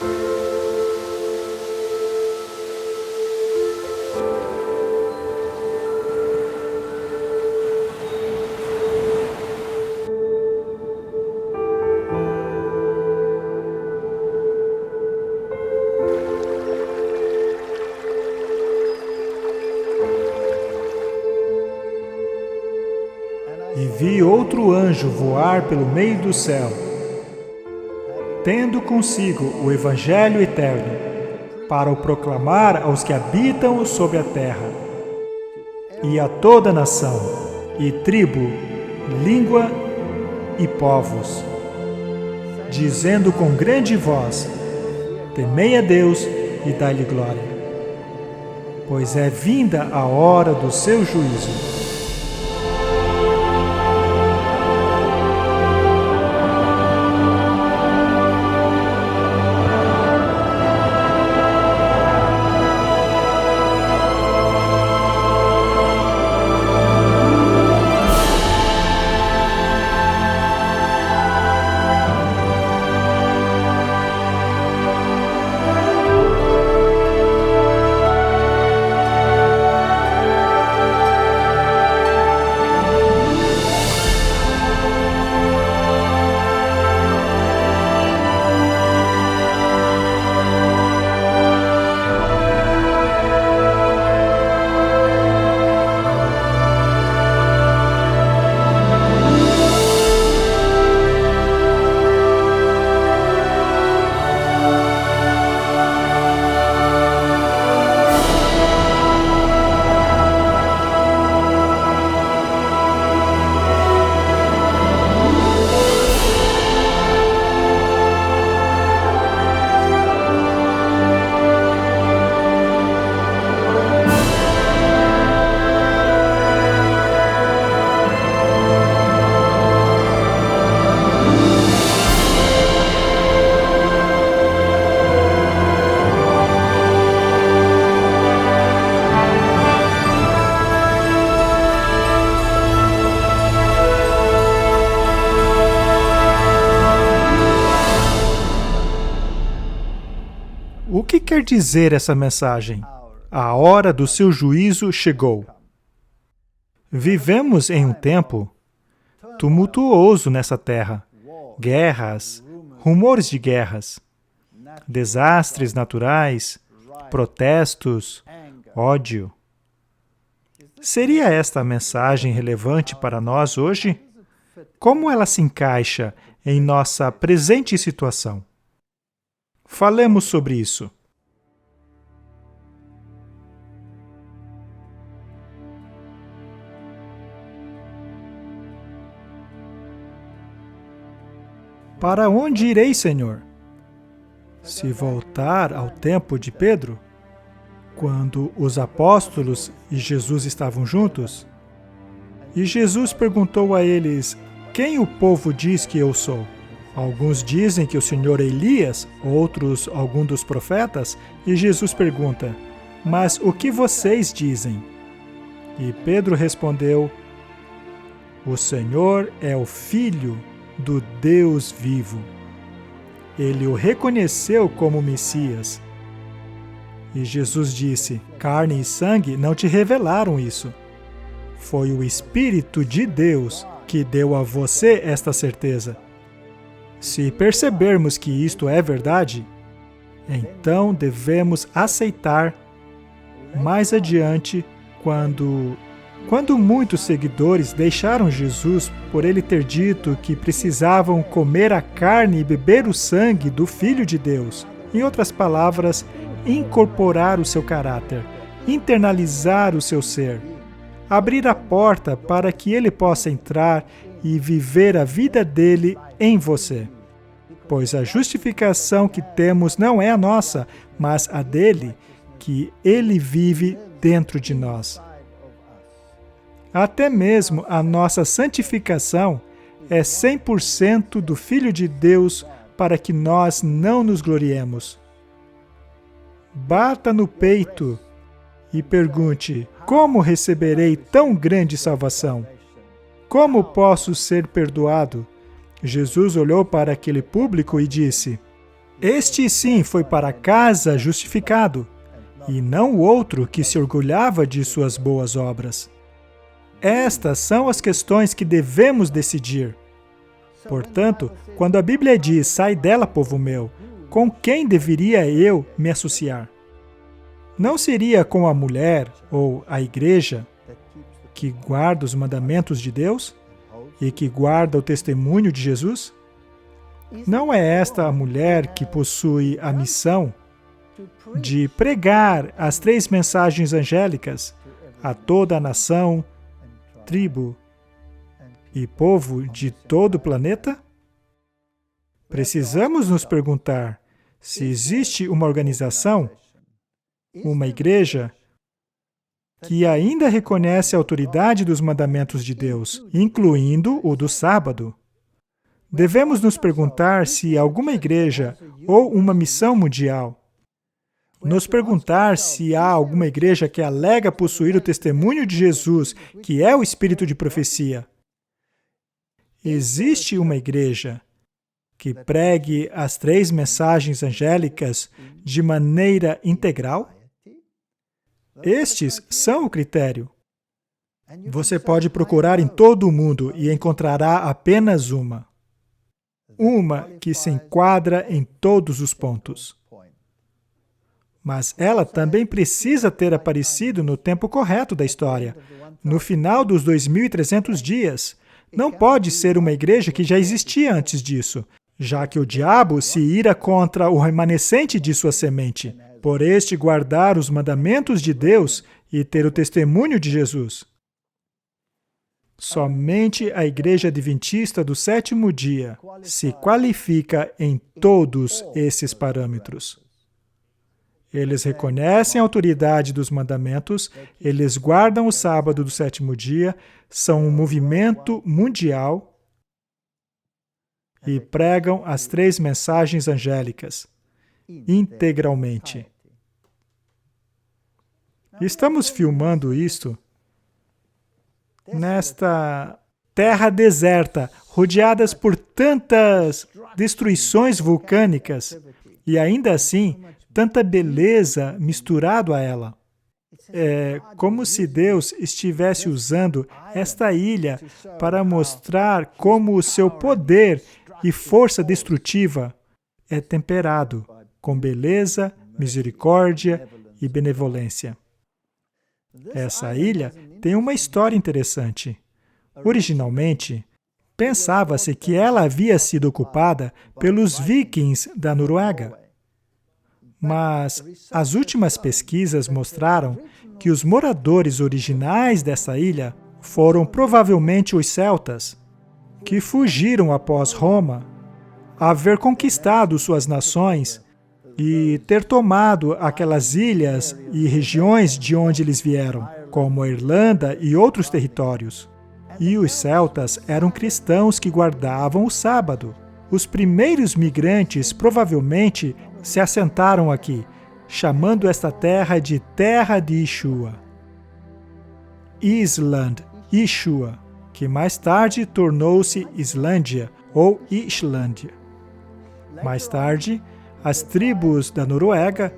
E vi outro anjo voar pelo meio do céu, tendo consigo o Evangelho eterno, para o proclamar aos que habitam sobre a terra, e a toda nação, e tribo, língua e povos, dizendo com grande voz: Temei a Deus e dai-lhe glória, pois é vinda a hora do seu juízo. O que quer dizer essa mensagem? A hora do seu juízo chegou. Vivemos em um tempo tumultuoso nessa terra. Guerras, rumores de guerras, desastres naturais, protestos, ódio. Seria esta a mensagem relevante para nós hoje? Como ela se encaixa em nossa presente situação? Falemos sobre isso. Para onde irei, Senhor? Se voltar ao tempo de Pedro, quando os apóstolos e Jesus estavam juntos, e Jesus perguntou a eles: quem o povo diz que eu sou? Alguns dizem que o Senhor é Elias, outros algum dos profetas, e Jesus pergunta: mas o que vocês dizem? E Pedro respondeu: o Senhor é o Filho do Deus vivo. Ele o reconheceu como Messias. E Jesus disse: carne e sangue não te revelaram isso. Foi o Espírito de Deus que deu a você esta certeza. Se percebermos que isto é verdade, então devemos aceitar mais adiante quando muitos seguidores deixaram Jesus por ele ter dito que precisavam comer a carne e beber o sangue do Filho de Deus. Em outras palavras, incorporar o seu caráter, internalizar o seu ser, abrir a porta para que ele possa entrar e viver a vida dele em você. Pois a justificação que temos não é a nossa, mas a dele, que ele vive dentro de nós. Até mesmo a nossa santificação é 100% do Filho de Deus para que nós não nos gloriemos. Bata no peito e pergunte: como receberei tão grande salvação? Como posso ser perdoado? Jesus olhou para aquele público e disse: Este sim foi para casa justificado, e não o outro que se orgulhava de suas boas obras. Estas são as questões que devemos decidir. Portanto, quando a Bíblia diz, sai dela, povo meu, com quem deveria eu me associar? Não seria com a mulher ou a igreja que guarda os mandamentos de Deus e que guarda o testemunho de Jesus? Não é esta a mulher que possui a missão de pregar as 3 mensagens angélicas a toda a nação, tribo e povo de todo o planeta? Precisamos nos perguntar se existe uma organização, uma igreja, que ainda reconhece a autoridade dos mandamentos de Deus, incluindo o do sábado. Devemos nos perguntar se alguma igreja ou uma missão mundial. Nos perguntar se há alguma igreja que alega possuir o testemunho de Jesus, que é o espírito de profecia. Existe uma igreja que pregue as 3 mensagens angélicas de maneira integral? Estes são o critério. Você pode procurar em todo o mundo e encontrará apenas uma. Uma que se enquadra em todos os pontos. Mas ela também precisa ter aparecido no tempo correto da história, no final dos 2.300 dias. Não pode ser uma igreja que já existia antes disso, já que o diabo se ira contra o remanescente de sua semente, por este guardar os mandamentos de Deus e ter o testemunho de Jesus. Somente a Igreja Adventista do 7º dia se qualifica em todos esses parâmetros. Eles reconhecem a autoridade dos mandamentos, eles guardam o sábado do 7º dia, são um movimento mundial e pregam as 3 mensagens angélicas, integralmente. Estamos filmando isto nesta terra deserta, rodeadas por tantas destruições vulcânicas, e ainda assim, tanta beleza misturado a ela. É como se Deus estivesse usando esta ilha para mostrar como o seu poder e força destrutiva é temperado com beleza, misericórdia e benevolência. Essa ilha tem uma história interessante. Originalmente, pensava-se que ela havia sido ocupada pelos vikings da Noruega. Mas as últimas pesquisas mostraram que os moradores originais dessa ilha foram provavelmente os celtas, que fugiram após Roma, haver conquistado suas nações e ter tomado aquelas ilhas e regiões de onde eles vieram, como a Irlanda e outros territórios. E os celtas eram cristãos que guardavam o sábado. Os primeiros migrantes provavelmente se assentaram aqui, chamando esta terra de Terra de Yeshua. Island, Yeshua, que mais tarde tornou-se Islândia ou Islândia. Mais tarde, as tribos da Noruega,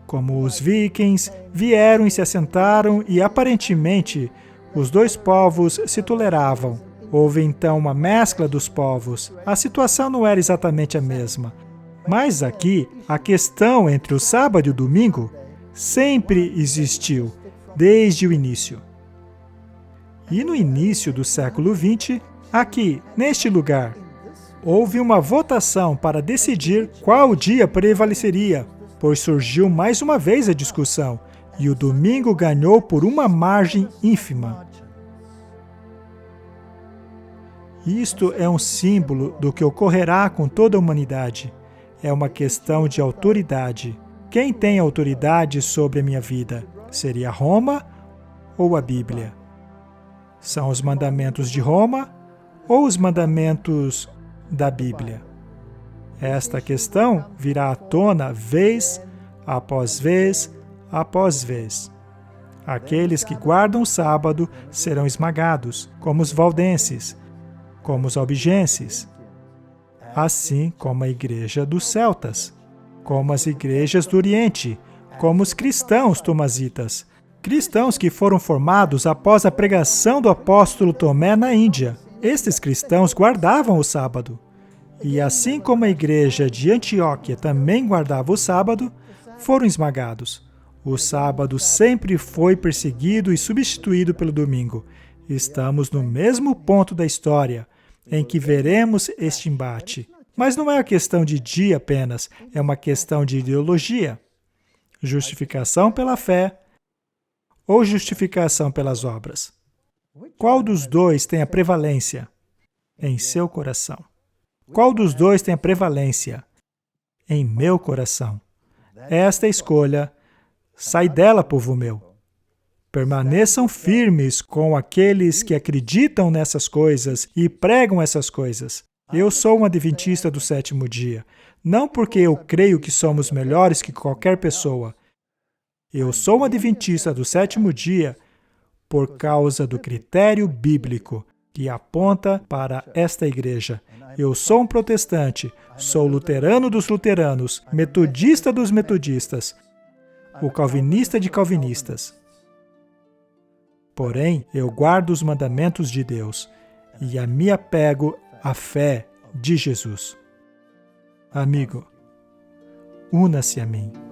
como os vikings, vieram e se assentaram e, aparentemente, os 2 povos se toleravam. Houve então uma mescla dos povos. A situação não era exatamente a mesma. Mas aqui, a questão entre o sábado e o domingo sempre existiu, desde o início. E no início do século XX, aqui, neste lugar, houve uma votação para decidir qual dia prevaleceria, pois surgiu mais uma vez a discussão, e o domingo ganhou por uma margem ínfima. Isto é um símbolo do que ocorrerá com toda a humanidade. É uma questão de autoridade. Quem tem autoridade sobre a minha vida? Seria Roma ou a Bíblia? São os mandamentos de Roma ou os mandamentos da Bíblia? Esta questão virá à tona vez após vez após vez. Aqueles que guardam o sábado serão esmagados, como os valdenses, como os albigenses. assim como a igreja dos celtas, como as igrejas do Oriente, como os cristãos tomazitas, cristãos que foram formados após a pregação do apóstolo Tomé na Índia. Estes cristãos guardavam o sábado. E assim como a igreja de Antioquia também guardava o sábado, foram esmagados. O sábado sempre foi perseguido e substituído pelo domingo. Estamos no mesmo ponto da história em que veremos este embate. Mas não é uma questão de dia apenas, é uma questão de ideologia. Justificação pela fé ou justificação pelas obras? Qual dos dois tem a prevalência em seu coração? Qual dos dois tem a prevalência em meu coração? Esta é a escolha. Sai dela, povo meu. Permaneçam firmes com aqueles que acreditam nessas coisas e pregam essas coisas. Eu sou um adventista do sétimo dia, não porque eu creio que somos melhores que qualquer pessoa. Eu sou um adventista do sétimo dia por causa do critério bíblico que aponta para esta igreja. Eu sou um protestante, sou luterano dos luteranos, metodista dos metodistas, o calvinista de calvinistas. Porém, eu guardo os mandamentos de Deus e me apego à fé de Jesus. Amigo, una-se a mim.